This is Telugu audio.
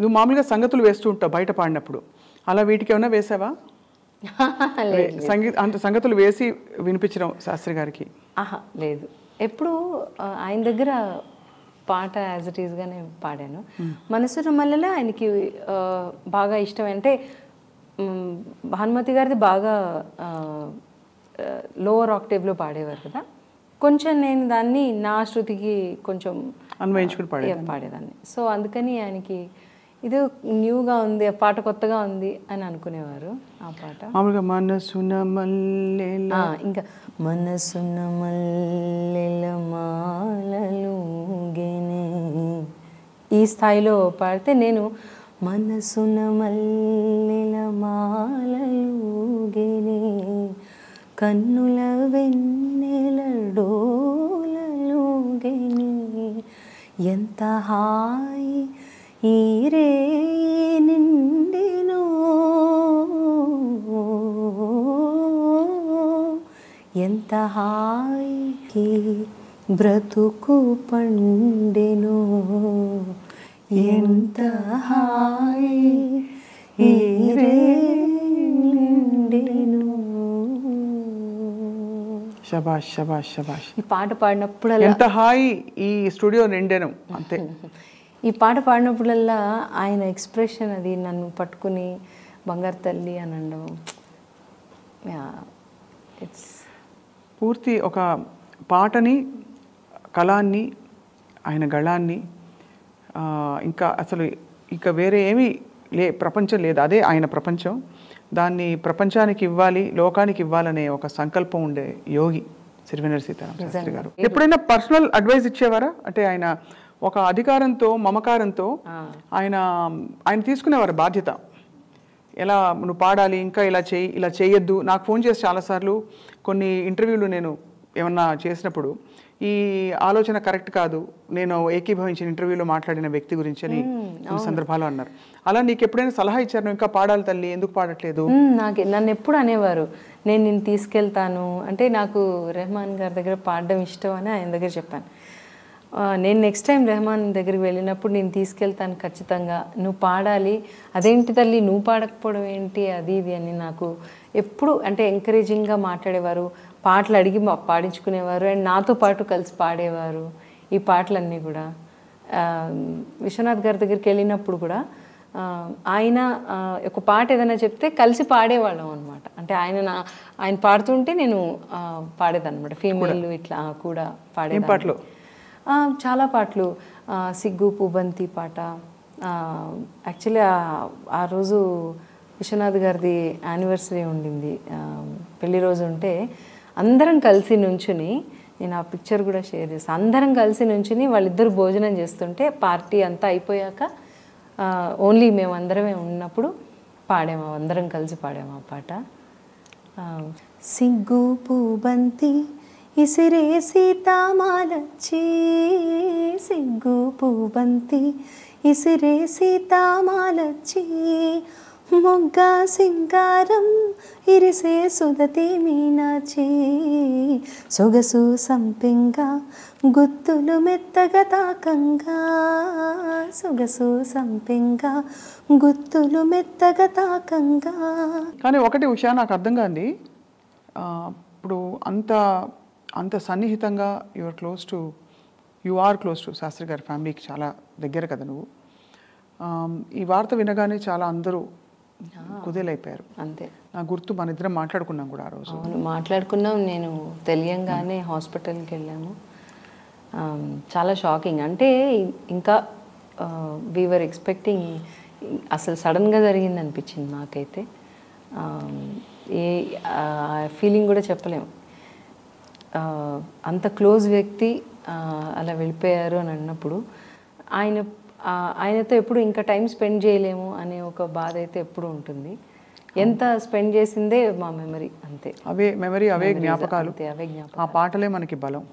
నువ్వు మామూలుగా సంగతులు వేస్తూ ఉంటావు బయట పాడినప్పుడు, అలా వీటికి ఏమైనా వేసావా? అంత సంగతులు వేసి వినిపించడం శాస్త్రి గారికి? ఆహా లేదు, ఎప్పుడు ఆయన దగ్గర పాట యాజ్ ఇట్ ఈస్గానే పాడాను. మనసున మల్లెలో ఆయనకి బాగా ఇష్టం. అంటే భానుమతి గారిది బాగా లోవర్ ఆక్టేవ్లో పాడేవారు కదా, కొంచెం నేను దాన్ని నా శృతికి కొంచెం అన్వయించుకుని పాడేదాన్ని. సో అందుకని ఆయనకి ఇది న్యూగా ఉంది, ఆ పాట కొత్తగా ఉంది అని అనుకునేవారు. ఆ పాట మామూలుగా మనసున మల్లెల, ఇంకా మనసున మల్లెల మాలలుగెనే ఈ స్థాయిలో పాడితే, నేను మనసున మల్లెల మాలలుగెనే కన్నుల వెన్నెల డోలలుగెనే ఎంత హాయి ఈ రే నిండెనో ఎంత హాయి బ్రతుకు పండెనో ఎంత హాయి ఈ రే నిండెనో. శబాష్ శబాష్ శబాష్. ఈ పాట పాడినప్పుడు ఎంత హాయి ఈ స్టూడియో నిండెను అంతే. ఈ పాట పాడినప్పుడల్లా ఆయన ఎక్స్ప్రెషన్ అది నన్ను పట్టుకుని బంగారు తల్లి అని అనడం, ఇట్స్ పూర్తి ఒక పాటని, కళాన్ని, ఆయన గళాన్ని, ఇంకా అసలు ఇంకా వేరే ఏమీ ప్రపంచం లేదు, అదే ఆయన ప్రపంచం. దాన్ని ప్రపంచానికి ఇవ్వాలి, లోకానికి ఇవ్వాలనే ఒక సంకల్పం ఉండే యోగి సిరివెన్నెల సీతారామ శాస్త్రి గారు. ఎప్పుడైనా పర్సనల్ అడ్వైస్ ఇచ్చేవారా? అంటే ఆయన ఒక అధికారంతో, మమకారంతో ఆయన తీసుకునేవారు బాధ్యత. ఎలా నువ్వు పాడాలి, ఇంకా ఇలా చేయి, ఇలా చేయొద్దు. నాకు ఫోన్ చేసి చాలాసార్లు కొన్ని ఇంటర్వ్యూలు నేను ఏమన్నా చేసినప్పుడు, ఈ ఆలోచన కరెక్ట్ కాదు, నేను ఏకీభవించిన ఇంటర్వ్యూలో మాట్లాడిన వ్యక్తి గురించి అని కొన్ని సందర్భాలు అన్నారు. అలా నీకు ఎప్పుడైనా సలహా ఇచ్చారు, నువ్వు ఇంకా పాడాలి తల్లి, ఎందుకు పాడట్లేదు? నన్ను ఎప్పుడు అనేవారు, నేను నిన్ను తీసుకెళ్తాను అంటే, నాకు రెహమాన్ గారి దగ్గర పాడడం ఇష్టం అని ఆయన దగ్గర చెప్పాను. నేను నెక్స్ట్ టైం రెహమాన్ దగ్గరికి వెళ్ళినప్పుడు నేను తీసుకెళ్తాను ఖచ్చితంగా, నువ్వు పాడాలి. అదేంటి తల్లి నువ్వు పాడకపోవడం ఏంటి, అది ఇది అని నాకు ఎప్పుడు అంటే ఎంకరేజింగ్గా మాట్లాడేవారు. పాటలు అడిగి పాడించుకునేవారు, అండ్ నాతో పాటు కలిసి పాడేవారు ఈ పాటలన్నీ కూడా. విశ్వనాథ్ గారి దగ్గరికి వెళ్ళినప్పుడు కూడా ఆయన ఒక పాట ఏదైనా చెప్తే కలిసి పాడేవాళ్ళం అనమాట. అంటే ఆయన పాడుతుంటే నేను పాడేదన్నమాట. ఫీమేల్ ఇట్లా కూడా పాడే పాటలు చాలా పాటలు. సిగ్గు పూబంతి పాట, యాక్చువల్లీ ఆ రోజు విశ్వనాథ్ గారిది యానివర్సరీ ఉండింది, పెళ్లి రోజు ఉంటే అందరం కలిసి నుంచుని, నేను ఆ పిక్చర్ కూడా షేర్ చేస్తాను, అందరం కలిసి నుంచుని వాళ్ళిద్దరు భోజనం చేస్తుంటే పార్టీ అంతా అయిపోయాక ఓన్లీ మేము అందరమే ఉన్నప్పుడు పాడాము, అందరం కలిసి పాడాము ఆ పాట. సిగ్గు పూబంతి ఇసిరే సీతామాలచ్చి, సిగ్గు పూబంతి ఇసిరే సీతామాలచ్చి, మొగ్గ సింగారం ఇరిసే సుదతి మీనాచి, సొగసు సంపెంగా గుత్తులు మెత్తగా తాకంగా, సొగసు సంపెంగా గుత్తులు మెత్తగా తాకంగా. కానీ ఒకటి ఉషా నాకు అర్థం కాంది, ఇప్పుడు అంత సన్నిహితంగా you are close to Shastri గారి ఫ్యామిలీకి చాలా దగ్గర కదా నువ్వు. ఈ వార్త వినగానే చాలా అందరూ కుదేలైపోయారు. అంతే, నా గుర్తు మన ఇద్దరం మాట్లాడుకున్నాం కూడా ఆ రోజు. అవును మాట్లాడుకున్నాం. నేను తెలియంగానే హాస్పిటల్కి వెళ్ళాము. చాలా షాకింగ్. అంటే ఇంకా వీఆర్ ఎక్స్పెక్టింగ్, అసలు సడన్గా జరిగింది అనిపించింది నాకైతే. ఫీలింగ్ కూడా చెప్పలేము. అంత క్లోజ్ వ్యక్తి అలా వెళ్ళిపోయారు అని అన్నప్పుడు ఆయనతో ఎప్పుడు ఇంకా టైం స్పెండ్ చేయలేము అనే ఒక బాధ అయితే ఎప్పుడు ఉంటుంది. ఎంత స్పెండ్ చేసిందే మా మెమరీ, అంతే. అవే మెమరీ, అవే జ్ఞాపకాలు, ఆ పాటలే మనకి బలం.